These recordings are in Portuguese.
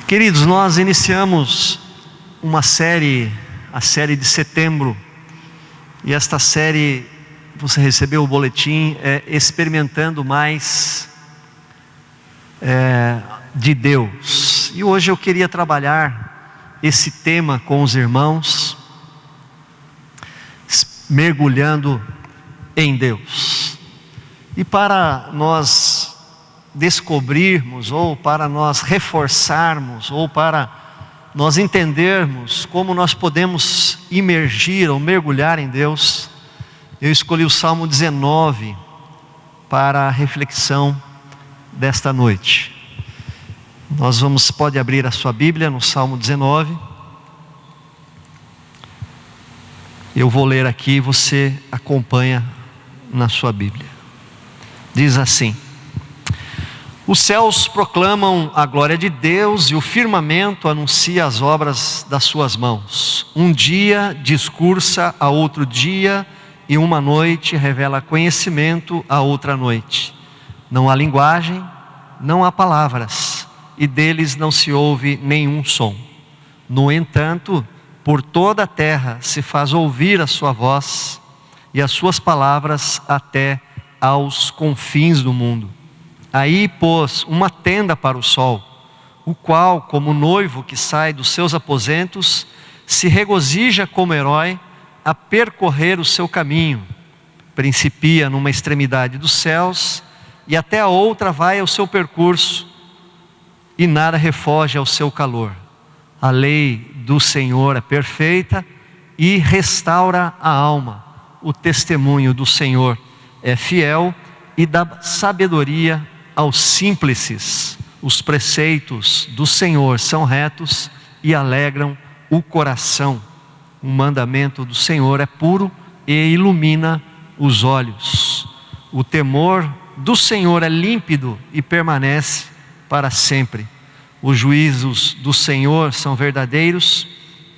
Queridos, nós iniciamos uma série, a série de setembro, e esta série, você recebeu o boletim, experimentando mais de Deus. E hoje eu queria trabalhar esse tema com os irmãos, mergulhando em Deus. E para nós descobrirmos, ou para nós reforçarmos, ou para nós entendermos como nós podemos imergir ou mergulhar em Deus, eu escolhi o Salmo 19 para a reflexão desta noite. Pode abrir a sua Bíblia no Salmo 19. Eu vou ler aqui, você acompanha na sua Bíblia. Diz assim: os céus proclamam a glória de Deus e o firmamento anuncia as obras das suas mãos. Um dia discursa a outro dia e uma noite revela conhecimento a outra noite. Não há linguagem, não há palavras, e deles não se ouve nenhum som. No entanto, por toda a terra se faz ouvir a sua voz e as suas palavras até aos confins do mundo. Aí pôs uma tenda para o sol, o qual, como noivo que sai dos seus aposentos, se regozija como herói a percorrer o seu caminho. Principia numa extremidade dos céus e até a outra vai ao seu percurso, e nada refoge ao seu calor. A lei do Senhor é perfeita e restaura a alma. O testemunho do Senhor é fiel e dá sabedoria aos simples. Os preceitos do Senhor são retos e alegram o coração. O mandamento do Senhor é puro e ilumina os olhos. O temor do Senhor é límpido e permanece para sempre. Os juízos do Senhor são verdadeiros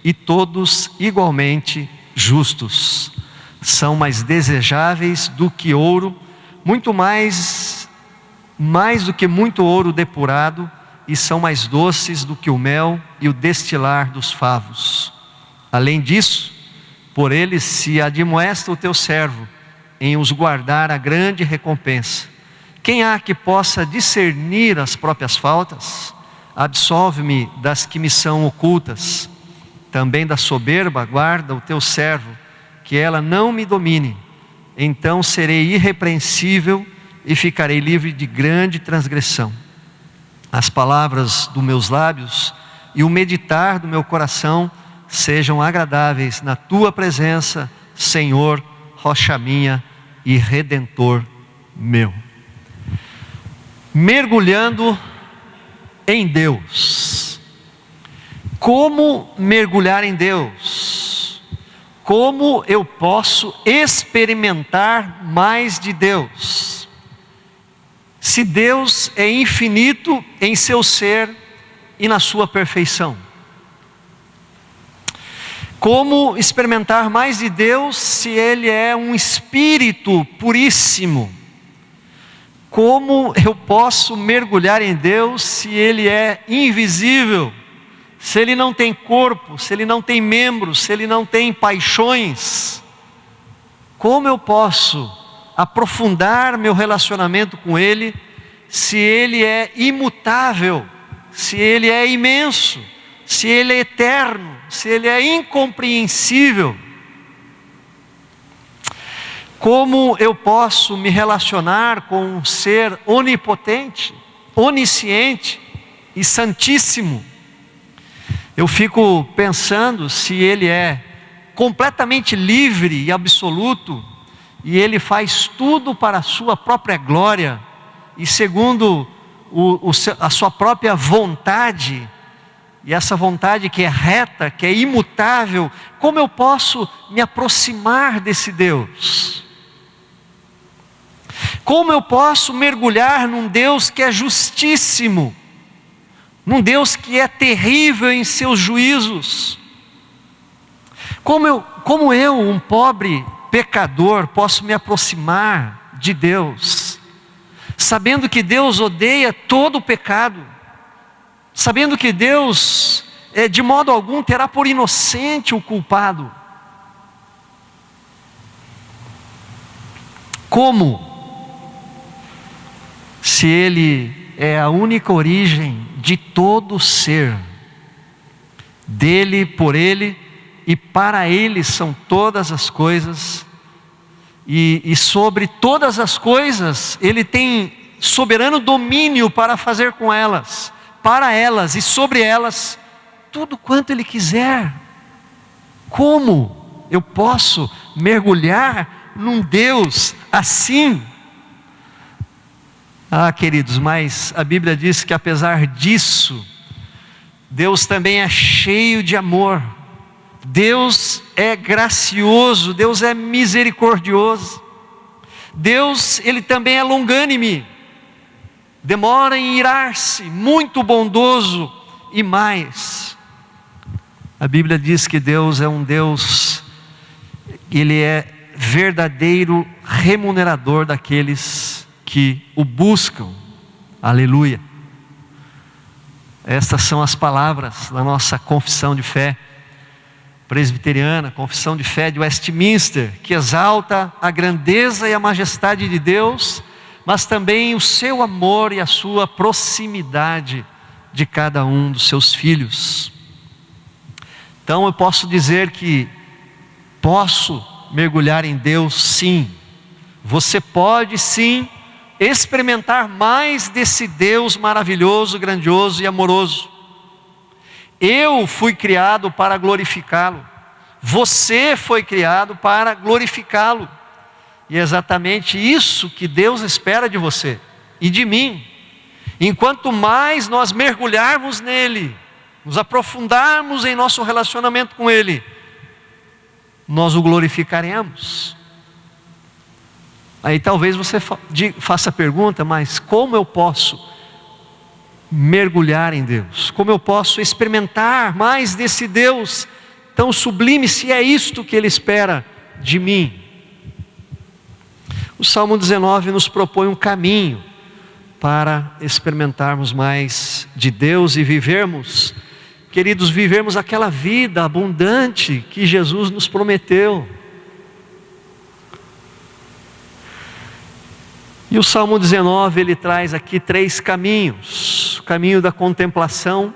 e todos igualmente justos. São mais desejáveis do que ouro, muito mais do que muito ouro depurado, e são mais doces do que o mel e o destilar dos favos. Além disso, por eles se admoesta o teu servo, em os guardar a grande recompensa. Quem há que possa discernir as próprias faltas? Absolve-me das que me são ocultas. Também da soberba guarda o teu servo, que ela não me domine. Então serei irrepreensível e ficarei livre de grande transgressão. As palavras dos meus lábios e o meditar do meu coração sejam agradáveis na tua presença, Senhor, rocha minha e redentor meu. Mergulhando em Deus. Como mergulhar em Deus? Como eu posso experimentar mais de Deus? Se Deus é infinito em seu ser e na sua perfeição. Como experimentar mais de Deus se Ele é um Espírito puríssimo? Como eu posso mergulhar em Deus se Ele é invisível? Se Ele não tem corpo, se Ele não tem membros, se Ele não tem paixões? Como eu posso aprofundar meu relacionamento com Ele, se Ele é imutável, se Ele é imenso, se Ele é eterno, se Ele é incompreensível? Como eu posso me relacionar com um ser onipotente, onisciente e santíssimo? Eu fico pensando se Ele é completamente livre e absoluto, e Ele faz tudo para a sua própria glória e segundo a sua própria vontade, e essa vontade que é reta, que é imutável. Como eu posso me aproximar desse Deus? Como eu posso mergulhar num Deus que é justíssimo, num Deus que é terrível em seus juízos? Como eu, um pobre pecador, posso me aproximar de Deus, sabendo que Deus odeia todo o pecado, sabendo que Deus, de modo algum, terá por inocente o culpado. Como? Se Ele é a única origem de todo ser, dele, por Ele e para Ele são todas as coisas, e sobre todas as coisas Ele tem soberano domínio para fazer com elas, para elas e sobre elas, tudo quanto Ele quiser. Como eu posso mergulhar num Deus assim? Queridos, mas a Bíblia diz que apesar disso, Deus também é cheio de amor, Deus é gracioso, Deus é misericordioso, Deus, Ele também é longânime, demora em irar-se, muito bondoso e mais. A Bíblia diz que Deus é um Deus, Ele é verdadeiro remunerador daqueles que o buscam. Aleluia. Estas são as palavras da nossa confissão de fé presbiteriana, confissão de fé de Westminster, que exalta a grandeza e a majestade de Deus, mas também o seu amor e a sua proximidade de cada um dos seus filhos. Então eu posso dizer que posso mergulhar em Deus, sim. Você pode sim experimentar mais desse Deus maravilhoso, grandioso e amoroso. Eu fui criado para glorificá-lo. Você foi criado para glorificá-lo. E é exatamente isso que Deus espera de você e de mim. Enquanto mais nós mergulharmos nele, nos aprofundarmos em nosso relacionamento com Ele, nós o glorificaremos. Aí talvez você faça a pergunta, mas como eu posso mergulhar em Deus? Como eu posso experimentar mais desse Deus tão sublime, se é isto que Ele espera de mim? O Salmo 19 nos propõe um caminho para experimentarmos mais de Deus e vivermos, queridos, vivermos aquela vida abundante que Jesus nos prometeu. E o Salmo 19, ele traz aqui 3 caminhos: o caminho da contemplação,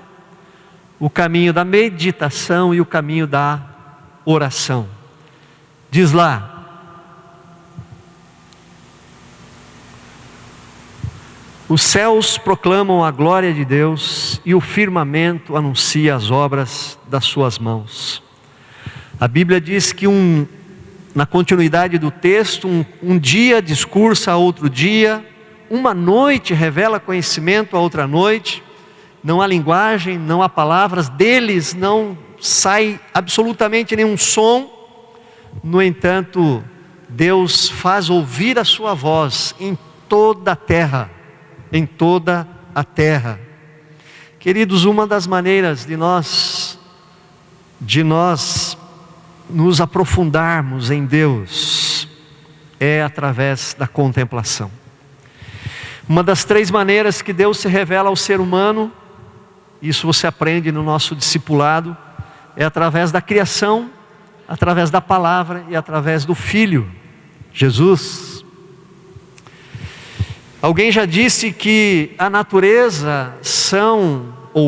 o caminho da meditação e o caminho da oração. Diz lá: os céus proclamam a glória de Deus e o firmamento anuncia as obras das suas mãos. A Bíblia diz que na continuidade do texto, um dia discursa a outro dia, uma noite revela conhecimento a outra noite, não há linguagem, não há palavras, deles não sai absolutamente nenhum som. No entanto, Deus faz ouvir a sua voz em toda a terra, em toda a terra. Queridos, uma das maneiras de nós nos aprofundarmos em Deus é através da contemplação. Uma das 3 maneiras que Deus se revela ao ser humano, isso você aprende no nosso discipulado, é através da criação, através da palavra e através do Filho, Jesus. Alguém já disse que a natureza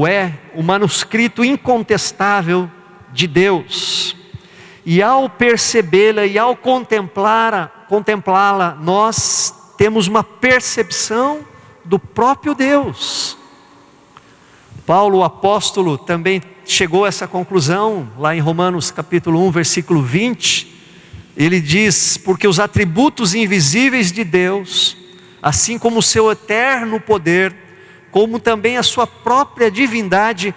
é o manuscrito incontestável de Deus. E ao percebê-la e ao contemplá-la, nós temos uma percepção do próprio Deus. Paulo, o apóstolo, também chegou a essa conclusão, lá em Romanos capítulo 1, versículo 20. Ele diz: porque os atributos invisíveis de Deus, assim como o seu eterno poder, como também a sua própria divindade,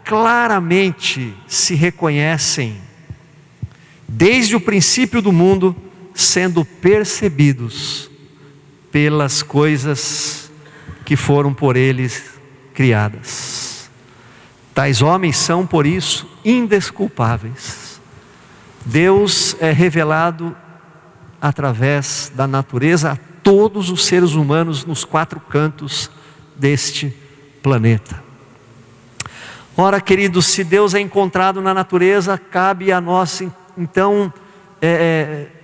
claramente se reconhecem desde o princípio do mundo, sendo percebidos pelas coisas que foram por eles criadas. Tais homens são, por isso, indesculpáveis. Deus é revelado através da natureza a todos os seres humanos nos 4 cantos deste planeta. Ora, queridos, se Deus é encontrado na natureza, cabe a nós então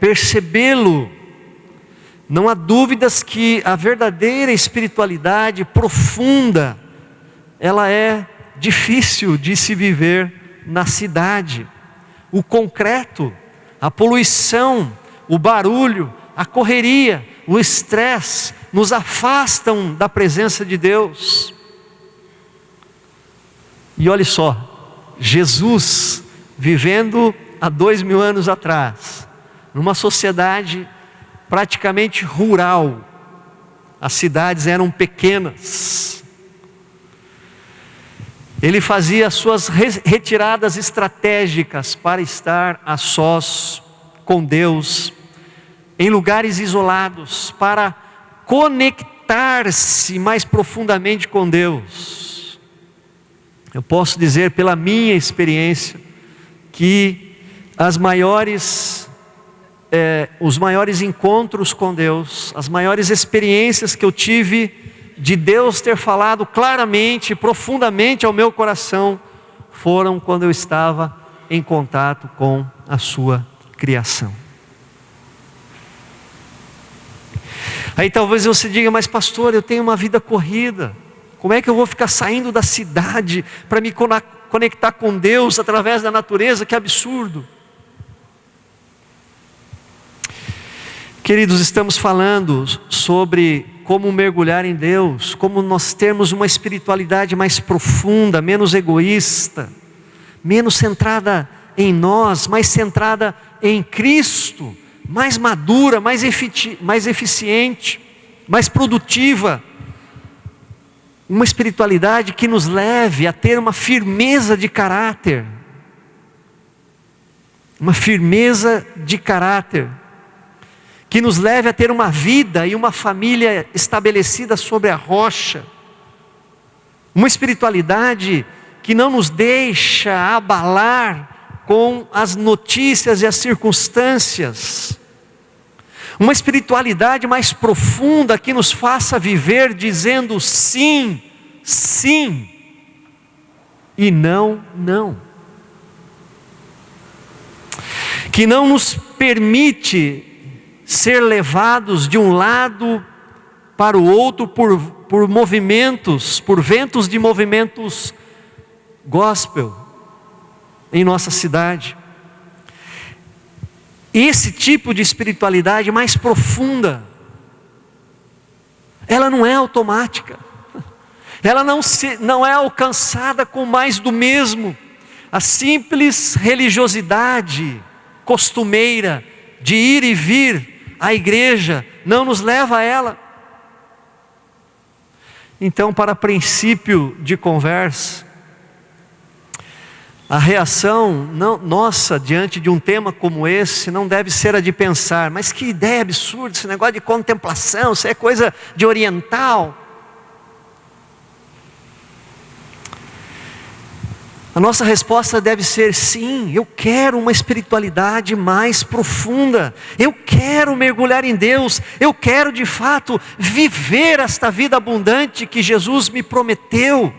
percebê-lo. Não há dúvidas que a verdadeira espiritualidade profunda, ela é difícil de se viver na cidade. O concreto, a poluição, o barulho, a correria, o estresse nos afastam da presença de Deus. E olhe só, Jesus vivendo há 2000 anos atrás, numa sociedade praticamente rural, as cidades eram pequenas, ele fazia as suas retiradas estratégicas para estar a sós com Deus, em lugares isolados, para conectar-se mais profundamente com Deus. Eu posso dizer pela minha experiência, que os maiores encontros com Deus, as maiores experiências que eu tive de Deus ter falado claramente, profundamente ao meu coração, foram quando eu estava em contato com a sua criação. Aí talvez você diga, mas pastor, eu tenho uma vida corrida, como é que eu vou ficar saindo da cidade para me conectar com Deus através da natureza? Que absurdo. Queridos, estamos falando sobre como mergulhar em Deus, como nós termos uma espiritualidade mais profunda, menos egoísta, menos centrada em nós, mais centrada em Cristo, mais madura, mais eficiente, mais produtiva. Uma espiritualidade que nos leve a ter uma firmeza de caráter. Uma firmeza de caráter. Que nos leve a ter uma vida e uma família estabelecida sobre a rocha. Uma espiritualidade que não nos deixa abalar com as notícias e as circunstâncias. Uma espiritualidade mais profunda que nos faça viver dizendo sim, sim e não, não. Que não nos permite ser levados de um lado para o outro por movimentos, por ventos de movimentos gospel em nossa cidade. Esse tipo de espiritualidade mais profunda, ela não é automática, ela não é alcançada com mais do mesmo. A simples religiosidade costumeira de ir e vir à igreja não nos leva a ela. Então, para princípio de conversa, a reação nossa diante de um tema como esse não deve ser a de pensar, mas que ideia absurda, esse negócio de contemplação, isso é coisa de oriental. A nossa resposta deve ser sim, eu quero uma espiritualidade mais profunda, eu quero mergulhar em Deus, eu quero de fato viver esta vida abundante que Jesus me prometeu.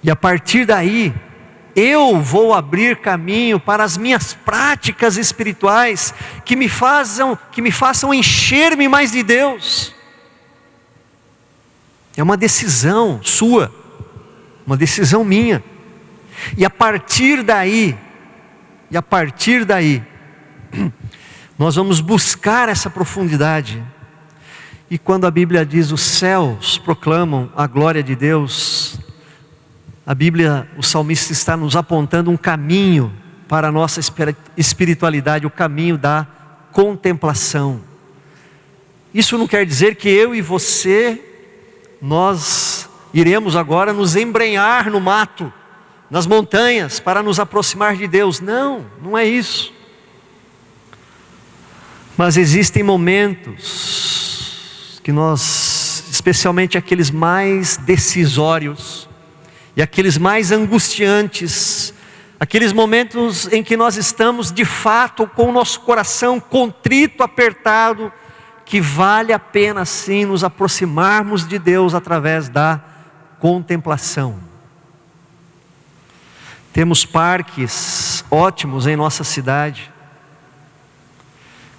E a partir daí, eu vou abrir caminho para as minhas práticas espirituais que me façam encher-me mais de Deus. É uma decisão sua, uma decisão minha. E a partir daí, nós vamos buscar essa profundidade. E quando a Bíblia diz os céus proclamam a glória de Deus, a Bíblia, o salmista está nos apontando um caminho para a nossa espiritualidade, o caminho da contemplação. Isso não quer dizer que eu e você, nós iremos agora nos embrenhar no mato, nas montanhas, para nos aproximar de Deus. Não, não é isso. Mas existem momentos que nós, especialmente aqueles mais decisórios, e aqueles mais angustiantes, aqueles momentos em que nós estamos de fato com o nosso coração contrito, apertado, que vale a pena sim nos aproximarmos de Deus através da contemplação. Temos parques ótimos em nossa cidade.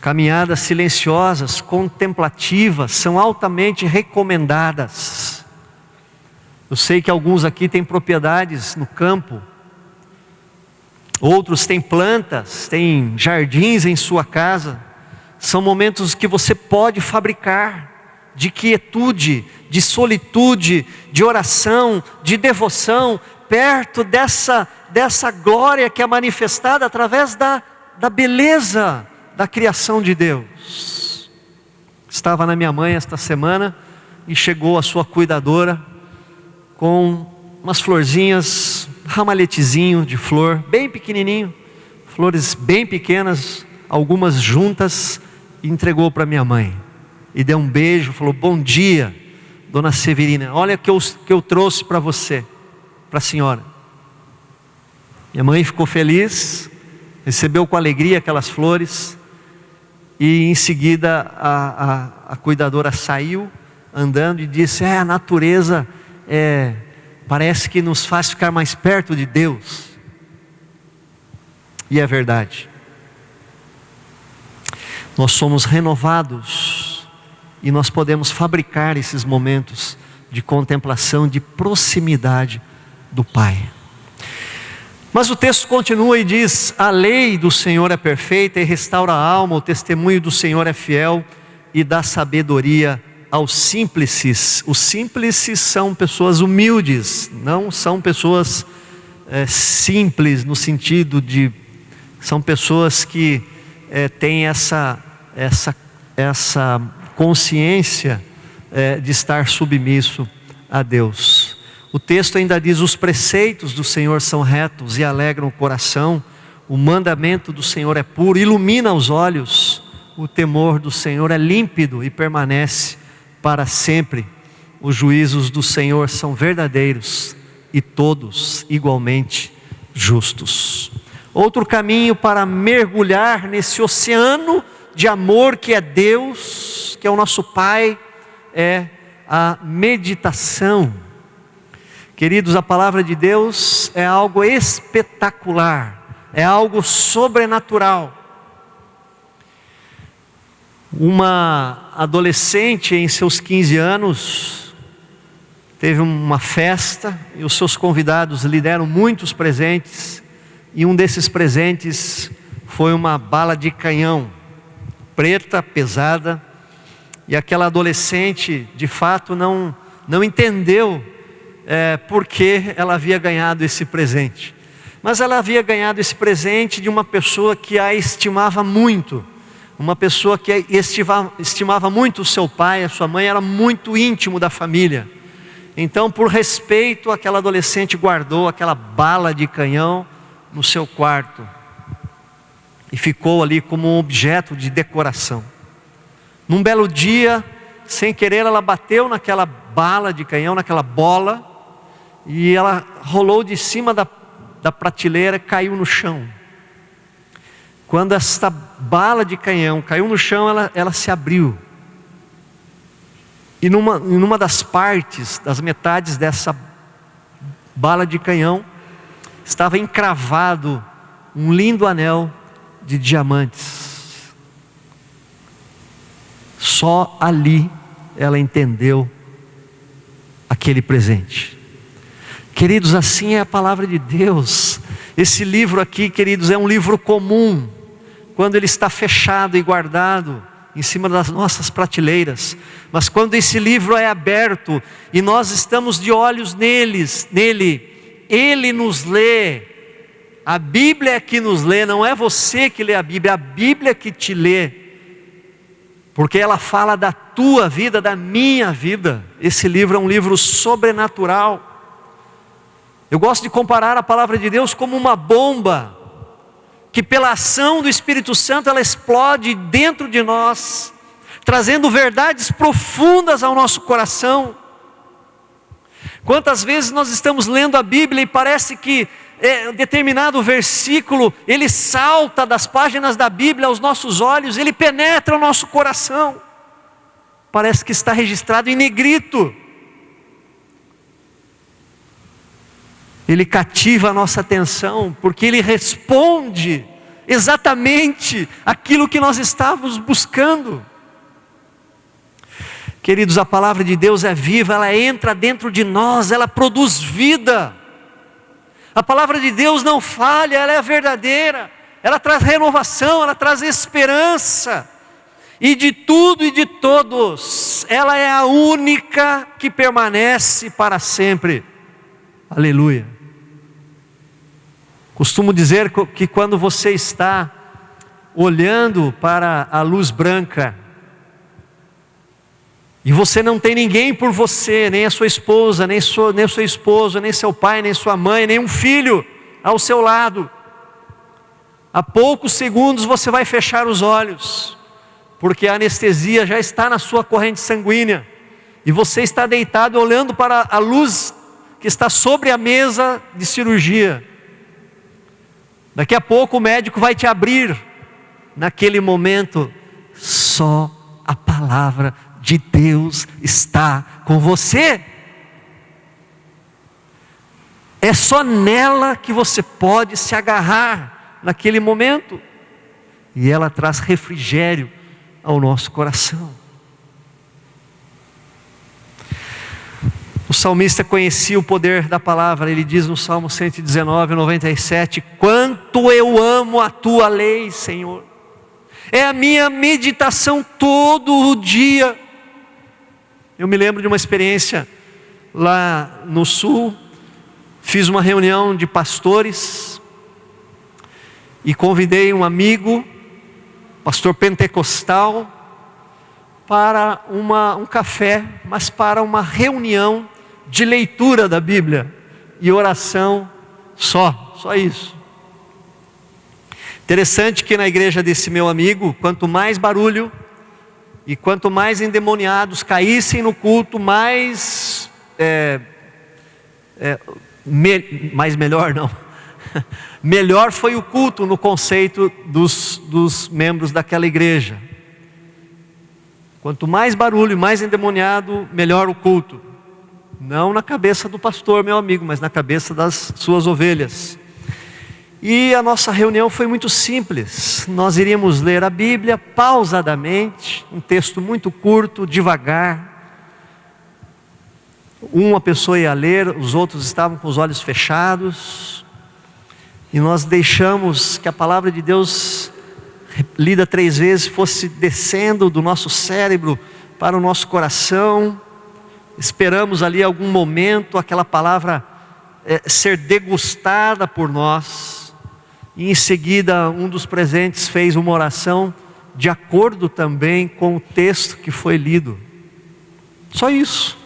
Caminhadas silenciosas, contemplativas, são altamente recomendadas. Eu sei que alguns aqui têm propriedades no campo, outros têm plantas, têm jardins em sua casa. São momentos que você pode fabricar de quietude, de solitude, de oração, de devoção, perto dessa glória que é manifestada através da beleza da criação de Deus. Estava na minha mãe esta semana e chegou a sua cuidadora com umas florzinhas, ramalhetezinho de flor, bem pequenininho, flores bem pequenas, algumas juntas, e entregou para minha mãe. E deu um beijo, falou: bom dia, dona Severina, olha o que eu trouxe para você, para a senhora. Minha mãe ficou feliz, recebeu com alegria aquelas flores, e em seguida a cuidadora saiu andando e disse: a natureza parece que nos faz ficar mais perto de Deus. E é verdade. Nós somos renovados e nós podemos fabricar esses momentos de contemplação, de proximidade do Pai. Mas o texto continua e diz: a lei do Senhor é perfeita e restaura a alma, o testemunho do Senhor é fiel e dá sabedoria aos simples. Os simples são pessoas humildes, não são pessoas simples no sentido de, são pessoas que têm essa consciência de estar submisso a Deus. O texto ainda diz: os preceitos do Senhor são retos e alegram o coração, o mandamento do Senhor é puro, ilumina os olhos, o temor do Senhor é límpido e permanece para sempre. Os juízos do Senhor são verdadeiros e todos igualmente justos. Outro caminho para mergulhar nesse oceano de amor que é Deus, que é o nosso Pai, é a meditação. Queridos, a palavra de Deus é algo espetacular, é algo sobrenatural. Uma adolescente em seus 15 anos teve uma festa e os seus convidados lhe deram muitos presentes, e um desses presentes foi uma bala de canhão preta, pesada, e aquela adolescente de fato não entendeu por que ela havia ganhado esse presente. Mas ela havia ganhado esse presente de uma pessoa que a estimava muito, uma pessoa que estimava muito o seu pai, a sua mãe, era muito íntimo da família. Então, por respeito, aquela adolescente guardou aquela bala de canhão no seu quarto e ficou ali como um objeto de decoração. Num belo dia, sem querer, ela bateu naquela bala de canhão, naquela bola, e ela rolou de cima da prateleira e caiu no chão. Quando esta bala de canhão caiu no chão, ela se abriu. E numa das partes, das metades dessa bala de canhão, estava encravado um lindo anel de diamantes. Só ali ela entendeu aquele presente. Queridos, assim é a palavra de Deus. Esse livro aqui, queridos, é um livro comum, quando ele está fechado e guardado em cima das nossas prateleiras. Mas quando esse livro é aberto e nós estamos de olhos nele, ele nos lê. A Bíblia é que nos lê, não é você que lê a Bíblia que te lê, porque ela fala da tua vida, da minha vida. Esse livro é um livro sobrenatural. Eu gosto de comparar a palavra de Deus como uma bomba, que pela ação do Espírito Santo ela explode dentro de nós, trazendo verdades profundas ao nosso coração. Quantas vezes nós estamos lendo a Bíblia e parece que determinado versículo, ele salta das páginas da Bíblia aos nossos olhos, ele penetra o nosso coração, parece que está registrado em negrito. Ele cativa a nossa atenção, porque Ele responde exatamente aquilo que nós estávamos buscando. Queridos, a palavra de Deus é viva, ela entra dentro de nós, ela produz vida. A palavra de Deus não falha, ela é verdadeira, ela traz renovação, ela traz esperança. E de tudo e de todos, ela é a única que permanece para sempre. Aleluia. Costumo dizer que quando você está olhando para a luz branca, e você não tem ninguém por você, nem a sua esposa, nem o seu esposo, nem seu pai, nem sua mãe, nem um filho ao seu lado, a poucos segundos você vai fechar os olhos, porque a anestesia já está na sua corrente sanguínea, e você está deitado olhando para a luz que está sobre a mesa de cirurgia. Daqui a pouco o médico vai te abrir. Naquele momento, só a palavra de Deus está com você. É só nela que você pode se agarrar naquele momento. E ela traz refrigério ao nosso coração. O salmista conhecia o poder da palavra. Ele diz no Salmo 119, 97: quanto eu amo a tua lei, Senhor, é a minha meditação todo o dia. Eu me lembro de uma experiência lá no sul. Fiz uma reunião de pastores e convidei um amigo, pastor pentecostal, para um café, mas para uma reunião de leitura da Bíblia e oração, só isso. Interessante que na igreja desse meu amigo, quanto mais barulho e quanto mais endemoniados caíssem no culto, mais melhor foi o culto no conceito dos membros daquela igreja. Quanto mais barulho e mais endemoniado, melhor o culto. Não na cabeça do pastor, meu amigo, mas na cabeça das suas ovelhas. E a nossa reunião foi muito simples. Nós iríamos ler a Bíblia pausadamente, um texto muito curto, devagar. Uma pessoa ia ler, os outros estavam com os olhos fechados. E nós deixamos que a palavra de Deus, lida 3 vezes, fosse descendo do nosso cérebro para o nosso coração. Esperamos ali algum momento aquela palavra ser degustada por nós. E em seguida um dos presentes fez uma oração de acordo também com o texto que foi lido. Só isso.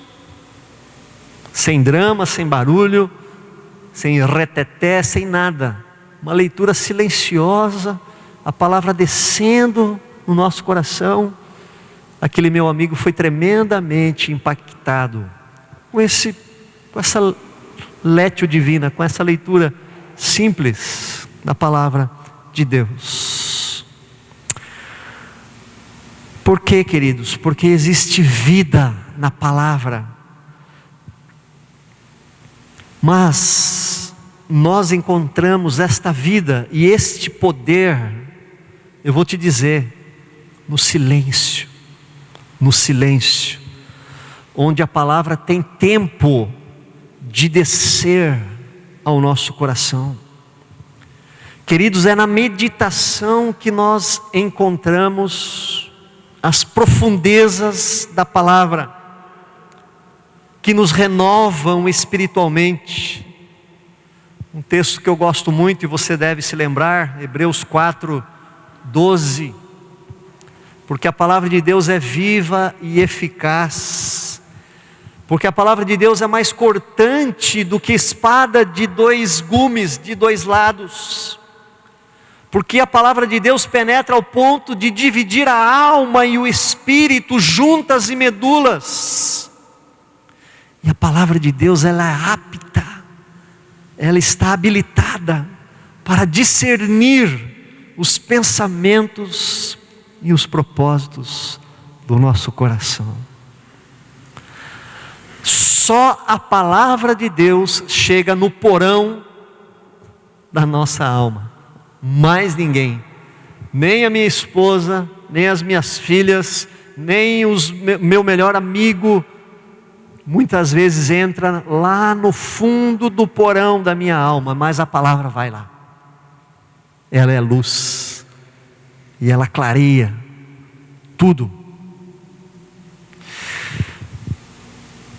Sem drama, sem barulho, sem reteté, sem nada. Uma leitura silenciosa, a palavra descendo no nosso coração. Aquele meu amigo foi tremendamente impactado com essa létio divina, com essa leitura simples da palavra de Deus. Por quê, queridos? Porque existe vida na palavra. Mas nós encontramos esta vida e este poder, eu vou te dizer, no silêncio, onde a palavra tem tempo de descer ao nosso coração. Queridos, é na meditação que nós encontramos as profundezas da palavra, que nos renovam espiritualmente. Um texto que eu gosto muito e você deve se lembrar, Hebreus 4:12. Porque a palavra de Deus é viva e eficaz. Porque a palavra de Deus é mais cortante do que espada de 2 gumes, de 2 lados. Porque a palavra de Deus penetra ao ponto de dividir a alma e o espírito, juntas e medulas. E a palavra de Deus, ela é apta, ela está habilitada para discernir os pensamentos e os propósitos do nosso coração. Só a palavra de Deus chega no porão da nossa alma. Mais ninguém. Nem a minha esposa, nem as minhas filhas, nem meu melhor amigo, muitas vezes entra lá no fundo do porão da minha alma, mas a palavra vai lá. Ela é luz, e ela clareia tudo.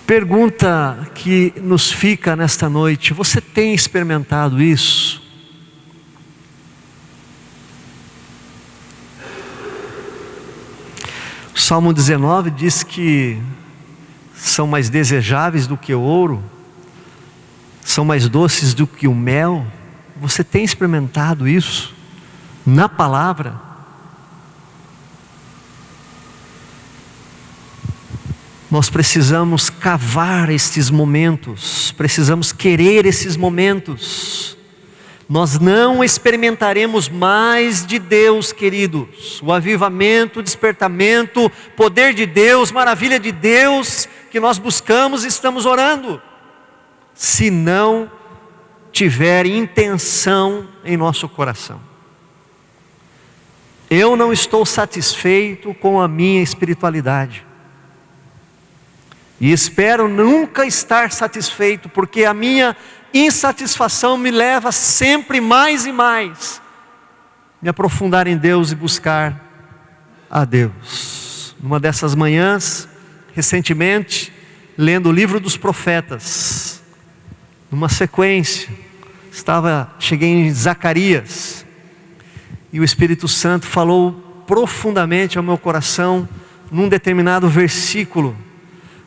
Pergunta que nos fica nesta noite: você tem experimentado isso? O Salmo 19 diz que são mais desejáveis do que o ouro, são mais doces do que o mel. Você tem experimentado isso na palavra? Nós precisamos cavar estes momentos, precisamos querer esses momentos. Nós não experimentaremos mais de Deus, queridos, o avivamento, o despertamento, poder de Deus, maravilha de Deus, que nós buscamos e estamos orando, se não tiver intenção em nosso coração. Eu não estou satisfeito com a minha espiritualidade, e espero nunca estar satisfeito, porque a minha insatisfação me leva sempre mais e mais me aprofundar em Deus e buscar a Deus. Numa dessas manhãs, recentemente, lendo o livro dos profetas, numa sequência, cheguei em Zacarias, e o Espírito Santo falou profundamente ao meu coração, num determinado versículo.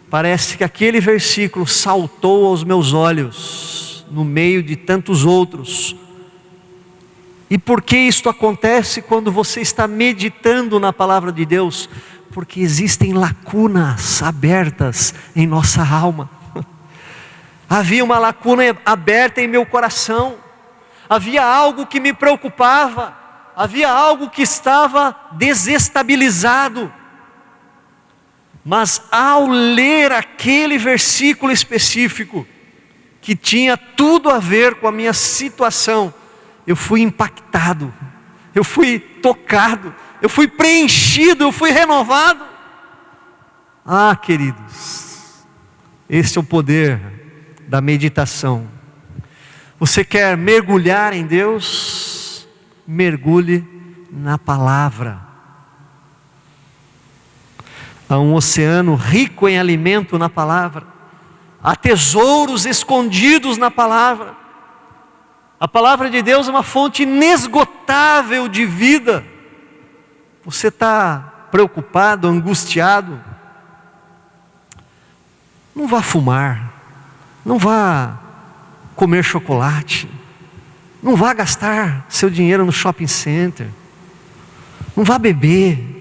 Parece que aquele versículo saltou aos meus olhos, no meio de tantos outros. E por que isto acontece quando você está meditando na palavra de Deus? Porque existem lacunas abertas em nossa alma. Havia uma lacuna aberta em meu coração, havia algo que me preocupava, havia algo que estava desestabilizado. Mas ao ler aquele versículo específico, que tinha tudo a ver com a minha situação, eu fui impactado, eu fui tocado, eu fui preenchido, eu fui renovado. Ah, queridos, este é o poder da meditação. Você quer mergulhar em Deus? Mergulhe na palavra. Há um oceano rico em alimento na palavra, há tesouros escondidos na palavra. A palavra de Deus é uma fonte inesgotável de vida. Você está preocupado, angustiado? Não vá fumar, não vá comer chocolate, não vá gastar seu dinheiro no shopping center, não vá beber.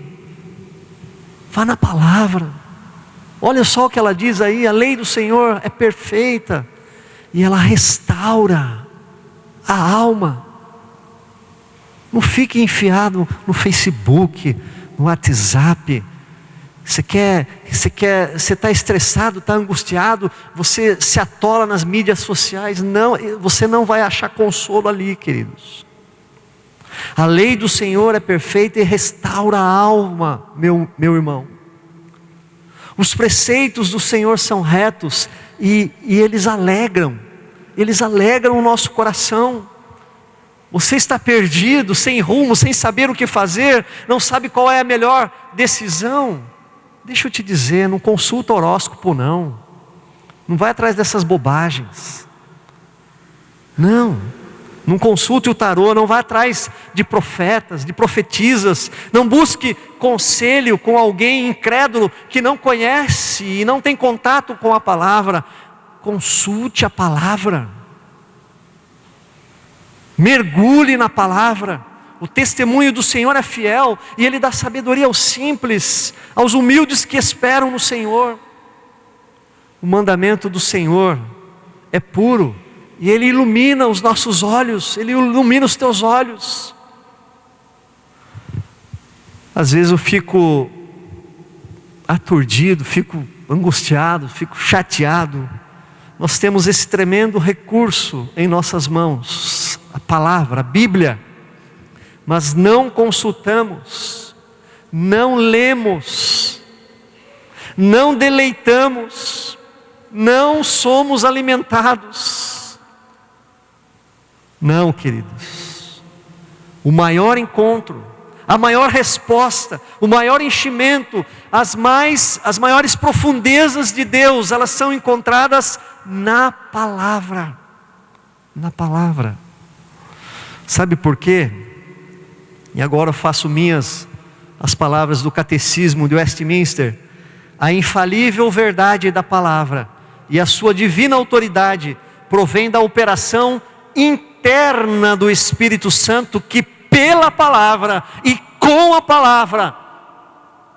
Vá na palavra. Olha só o que ela diz aí: a lei do Senhor é perfeita e ela restaura a alma. Não fique enfiado no Facebook, no WhatsApp. Você está estressado, está angustiado, você se atola nas mídias sociais. Não, você não vai achar consolo ali, queridos. A lei do Senhor é perfeita e restaura a alma, meu irmão. Os preceitos do Senhor são retos e eles alegram o nosso coração. Você está perdido, sem rumo, sem saber o que fazer, não sabe qual é a melhor decisão. Deixa eu te dizer, não consulta horóscopo não vai atrás dessas bobagens. Não consulte o tarô, não vá atrás de profetas, de profetisas, não busque conselho com alguém incrédulo que não conhece e não tem contato com a palavra. Consulte a palavra, mergulhe na palavra. O testemunho do Senhor é fiel e Ele dá sabedoria aos simples, aos humildes que esperam no Senhor. O mandamento do Senhor é puro, e Ele ilumina os nossos olhos, Ele ilumina os teus olhos. Às vezes eu fico aturdido, fico angustiado, fico chateado, nós temos esse tremendo recurso em nossas mãos, a palavra, a Bíblia, mas não consultamos, não lemos, não deleitamos, não somos alimentados. Não, queridos, o maior encontro, a maior resposta, o maior enchimento, as maiores profundezas de Deus, elas são encontradas na palavra. Na palavra. Sabe por quê? E agora eu faço minhas as palavras do Catecismo de Westminster. A infalível verdade da palavra e a sua divina autoridade provém da operação interna do Espírito Santo, que pela palavra e com a palavra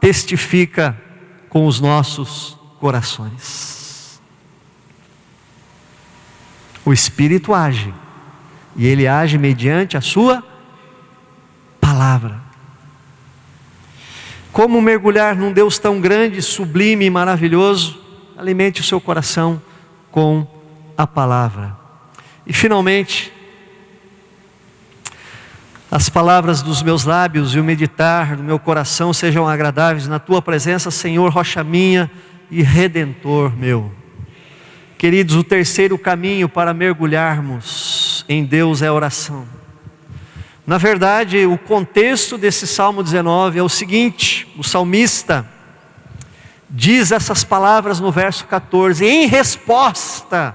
testifica com os nossos corações. O Espírito age, e ele age mediante a sua palavra. Como mergulhar num Deus tão grande, sublime e maravilhoso? Alimente o seu coração com a palavra. E finalmente, as palavras dos meus lábios e o meditar do meu coração sejam agradáveis na tua presença, Senhor, rocha minha e redentor meu. Queridos, o terceiro caminho para mergulharmos em Deus é a oração. Na verdade, o contexto desse Salmo 19 é o seguinte: o salmista diz essas palavras no verso 14, em resposta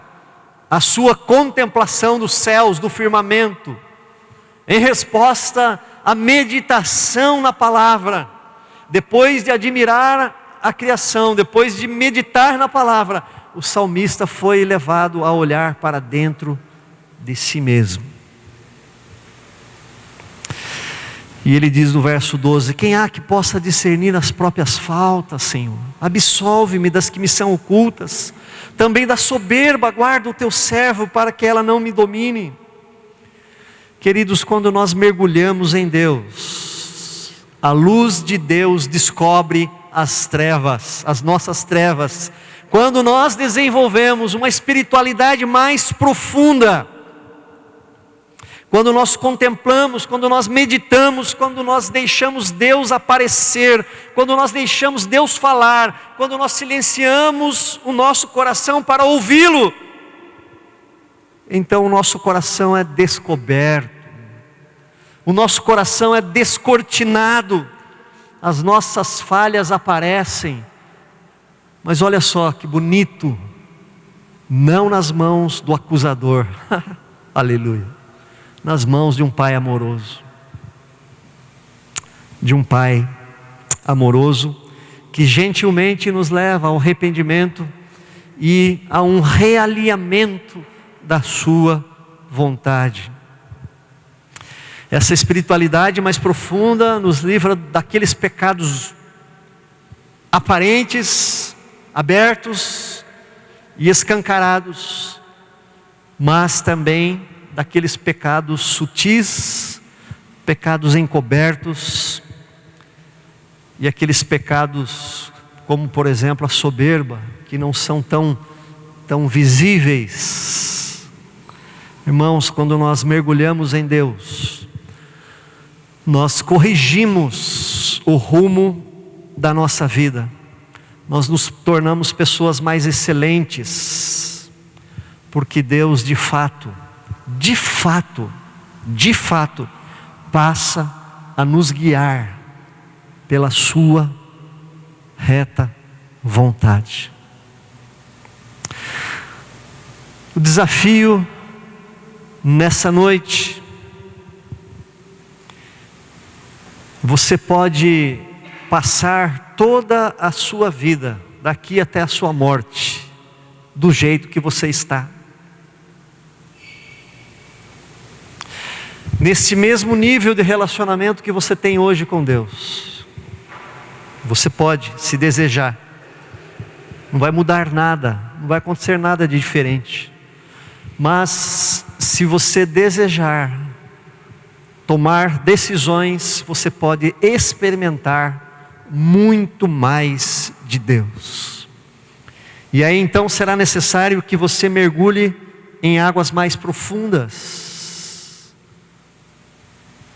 à sua contemplação dos céus, do firmamento, em resposta à meditação na palavra, depois de admirar a criação, depois de meditar na palavra, o salmista foi levado a olhar para dentro de si mesmo. E ele diz no verso 12: quem há que possa discernir as próprias faltas, Senhor? Absolve-me das que me são ocultas, também da soberba guarda o teu servo, para que ela não me domine. Queridos, quando nós mergulhamos em Deus, a luz de Deus descobre as trevas, as nossas trevas. Quando nós desenvolvemos uma espiritualidade mais profunda, quando nós contemplamos, quando nós meditamos, quando nós deixamos Deus aparecer, quando nós deixamos Deus falar, quando nós silenciamos o nosso coração para ouvi-lo, então o nosso coração é descoberto, o nosso coração é descortinado, as nossas falhas aparecem. Mas olha só que bonito, não nas mãos do acusador, aleluia, nas mãos de um Pai amoroso, de um Pai amoroso, que gentilmente nos leva ao arrependimento e a um realinhamento da sua vontade. Essa espiritualidade mais profunda nos livra daqueles pecados aparentes, abertos e escancarados, mas também daqueles pecados sutis, pecados encobertos, e aqueles pecados como, por exemplo, a soberba, que não são tão visíveis. Irmãos, quando nós mergulhamos em Deus, nós corrigimos o rumo da nossa vida, nós nos tornamos pessoas mais excelentes, porque Deus de fato, passa a nos guiar pela sua reta vontade. O desafio nessa noite, você pode passar toda a sua vida, daqui até a sua morte, do jeito que você está. Nesse mesmo nível de relacionamento que você tem hoje com Deus. Você pode, se desejar. Não vai mudar nada, não vai acontecer nada de diferente. Mas se você desejar tomar decisões, você pode experimentar muito mais de Deus. E aí então será necessário que você mergulhe em águas mais profundas.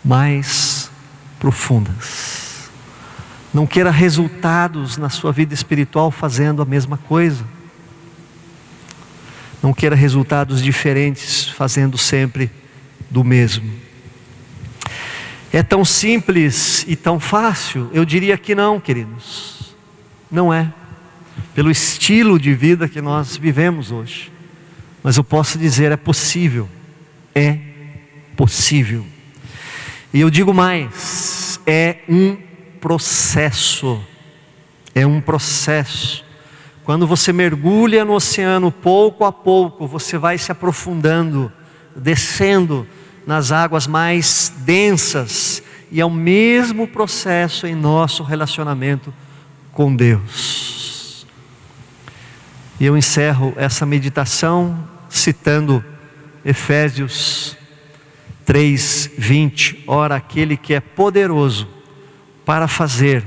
Mais profundas. Não queira resultados na sua vida espiritual fazendo a mesma coisa. Não queira resultados diferentes fazendo sempre do mesmo. É tão simples e tão fácil? Eu diria que não, queridos. Não é. Pelo estilo de vida que nós vivemos hoje. Mas eu posso dizer, é possível. É possível. E eu digo mais, é um processo. É um processo. Quando você mergulha no oceano, pouco a pouco, você vai se aprofundando, descendo nas águas mais densas. E é o mesmo processo em nosso relacionamento com Deus. E eu encerro essa meditação citando Efésios 3:20. Ora, aquele que é poderoso para fazer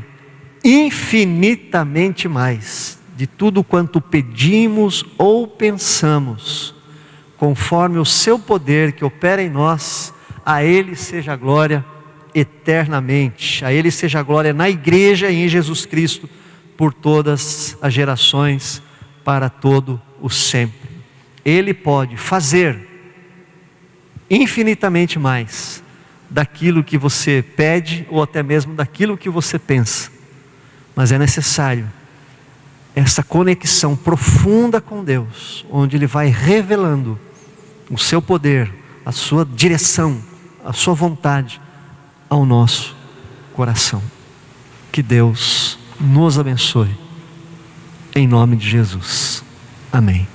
infinitamente mais de tudo quanto pedimos ou pensamos, conforme o seu poder que opera em nós, a Ele seja a glória eternamente. A Ele seja a glória na igreja e em Jesus Cristo, por todas as gerações, para todo o sempre. Ele pode fazer infinitamente mais daquilo que você pede ou até mesmo daquilo que você pensa. Mas é necessário essa conexão profunda com Deus, onde Ele vai revelando o seu poder, a sua direção, a sua vontade ao nosso coração. Que Deus nos abençoe, em nome de Jesus. Amém.